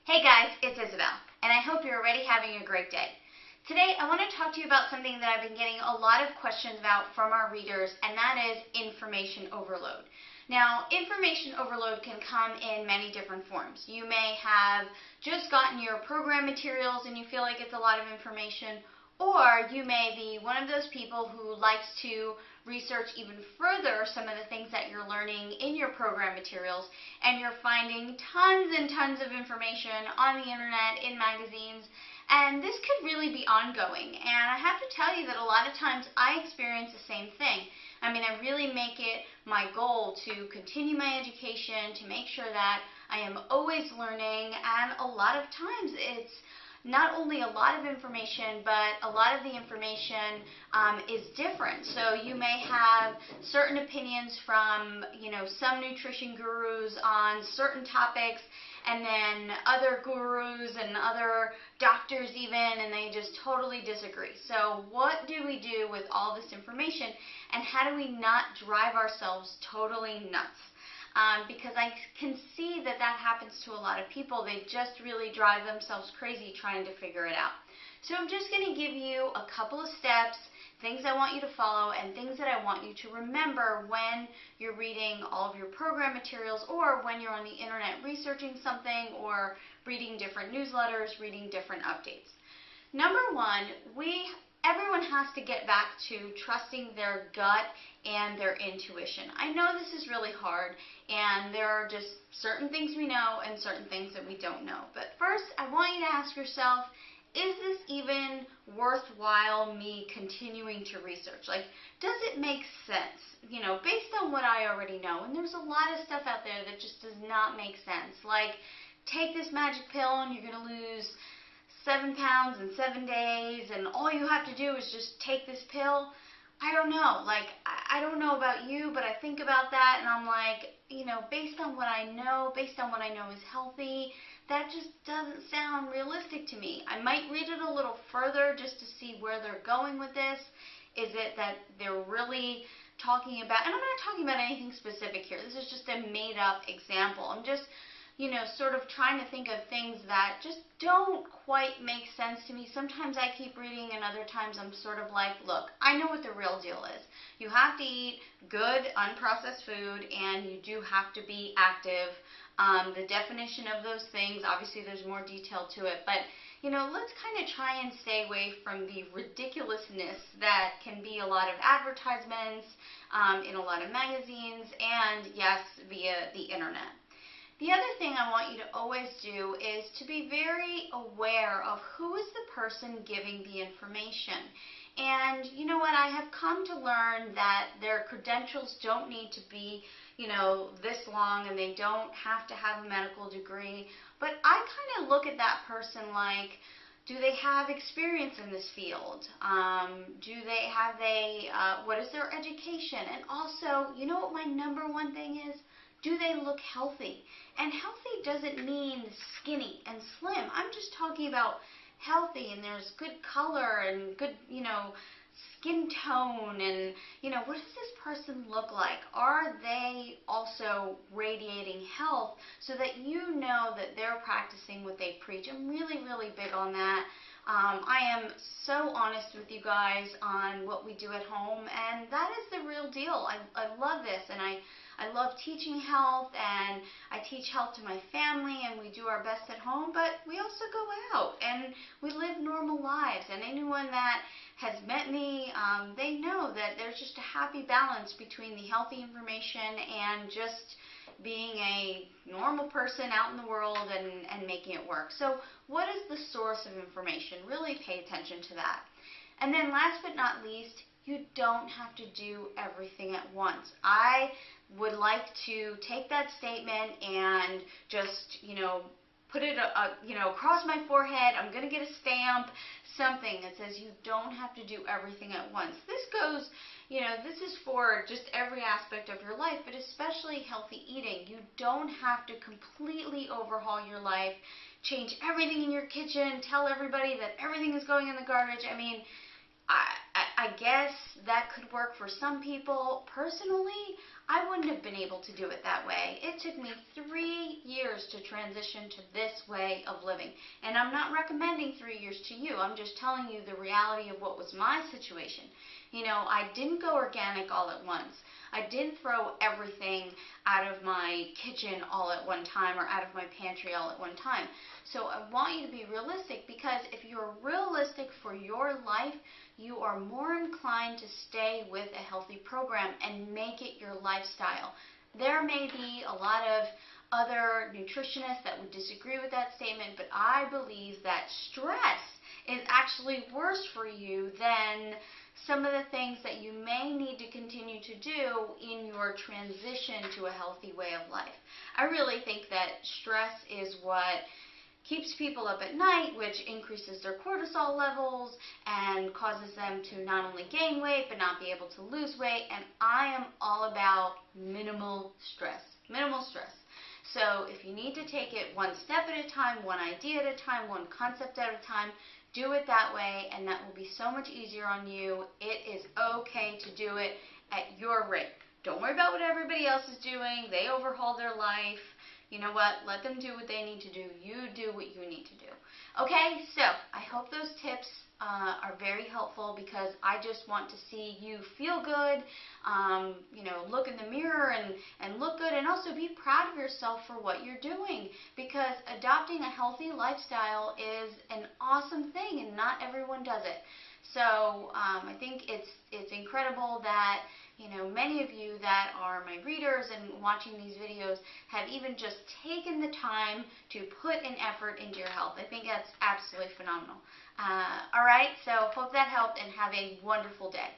Hey guys, it's Isabel, and I hope you're already having a great day. Today I want to talk to you about something that I've been getting a lot of questions about from our readers, and that is information overload. Now, information overload can come in many different forms. You may have just gotten your program materials and you feel like it's a lot of information, or you may be one of those people who likes to research even further some of the things that you're learning in your program materials, and you're finding tons and tons of information on the internet, in magazines, and this could really be ongoing. And I have to tell you that a lot of times I experience the same thing. I mean, I really make it my goal to continue my education, to make sure that I am always learning, and a lot of times it's not only a lot of information, but a lot of the information is different. So you may have certain opinions from, some nutrition gurus on certain topics, and then other gurus and other doctors even, and they just totally disagree. So what do we do with all this information, and how do we not drive ourselves totally nuts? Because I can see that that happens to a lot of people. They just really drive themselves crazy trying to figure it out. So I'm just going to give you a couple of steps, things I want you to follow, and things that I want you to remember when you're reading all of your program materials, or when you're on the internet researching something, or reading different newsletters, reading different updates. Number one, everyone has to get back to trusting their gut and their intuition. I know this is really hard, and there are just certain things we know and certain things that we don't know. But first, I want you to ask yourself, is this even worthwhile me continuing to research? Like, does it make sense, based on what I already know? And there's a lot of stuff out there that just does not make sense. Like, take this magic pill and you're going to lose 7 pounds in 7 days, and all you have to do is just take this pill. I don't know. Like, I don't know about you, but I think about that, and I'm like, based on what I know, based on what I know is healthy, that just doesn't sound realistic to me. I might read it a little further just to see where they're going with this. Is it that they're really talking about, and I'm not talking about anything specific here. This is just a made-up example. I'm just sort of trying to think of things that just don't quite make sense to me. Sometimes I keep reading, and other times I'm sort of like, look, I know what the real deal is. You have to eat good, unprocessed food, and you do have to be active. The definition of those things, obviously there's more detail to it, but let's kind of try and stay away from the ridiculousness that can be a lot of advertisements in a lot of magazines, and yes, via the internet. The other thing I want you to always do is to be very aware of who is the person giving the information. And you know what, I have come to learn that their credentials don't need to be, this long, and they don't have to have a medical degree. But I kind of look at that person like, do they have experience in this field? What is their education? And also, you know what my number one thing is? Do they look healthy? And healthy doesn't mean skinny and slim. I'm just talking about healthy, and there's good color and good, skin tone, and, what does this person look like? Are they also radiating health so that you know that they're practicing what they preach? I'm really, really big on that. I am so honest with you guys on what we do at home, and that is the real deal. I love this, and I love teaching health, and I teach health to my family, and we do our best at home, but we also go out and we live normal lives. And anyone that has met me, they know that there's just a happy balance between the healthy information and just being a normal person out in the world and making it work. So what is the source of information? Really pay attention to that. And then last but not least, you don't have to do everything at once. I would like to take that statement and just, put it, across my forehead. I'm going to get a stamp, something that says you don't have to do everything at once. This goes, this is for just every aspect of your life, but especially healthy eating. You don't have to completely overhaul your life, change everything in your kitchen, tell everybody that everything is going in the garbage. I mean, I guess that could work for some people. Personally, I wouldn't have been able to do it that way. It took me 3 years to transition to this way of living. And I'm not recommending 3 years to you. I'm just telling you the reality of what was my situation. You know, I didn't go organic all at once. I didn't throw everything out of my kitchen all at one time or out of my pantry all at one time. So I want you to be realistic, because if you're realistic for your life, you are more inclined to stay with a healthy program and make it your lifestyle. There may be a lot of other nutritionists that would disagree with that statement, but I believe that stress is actually worse for you than some of the things that you may need to continue to do in your transition to a healthy way of life. I really think that stress is what keeps people up at night, which increases their cortisol levels and causes them to not only gain weight but not be able to lose weight. And I am all about minimal stress. Minimal stress. So if you need to take it one step at a time, one idea at a time, one concept at a time, do it that way, and that will be so much easier on you. It is okay to do it at your rate. Don't worry about what everybody else is doing. They overhaul their life. You know what? Let them do what they need to do. You do what you need to do. Okay, so I hope those tips are very helpful, because I just want to see you feel good, you know, look in the mirror and look good, and also be proud of yourself for what you're doing, because adopting a healthy lifestyle is an awesome thing and not everyone does it. So I think it's incredible that, you know, many of you that are my readers and watching these videos have even just taken the time to put an effort into your health. I think that's absolutely phenomenal. All right, so hope that helped, and have a wonderful day.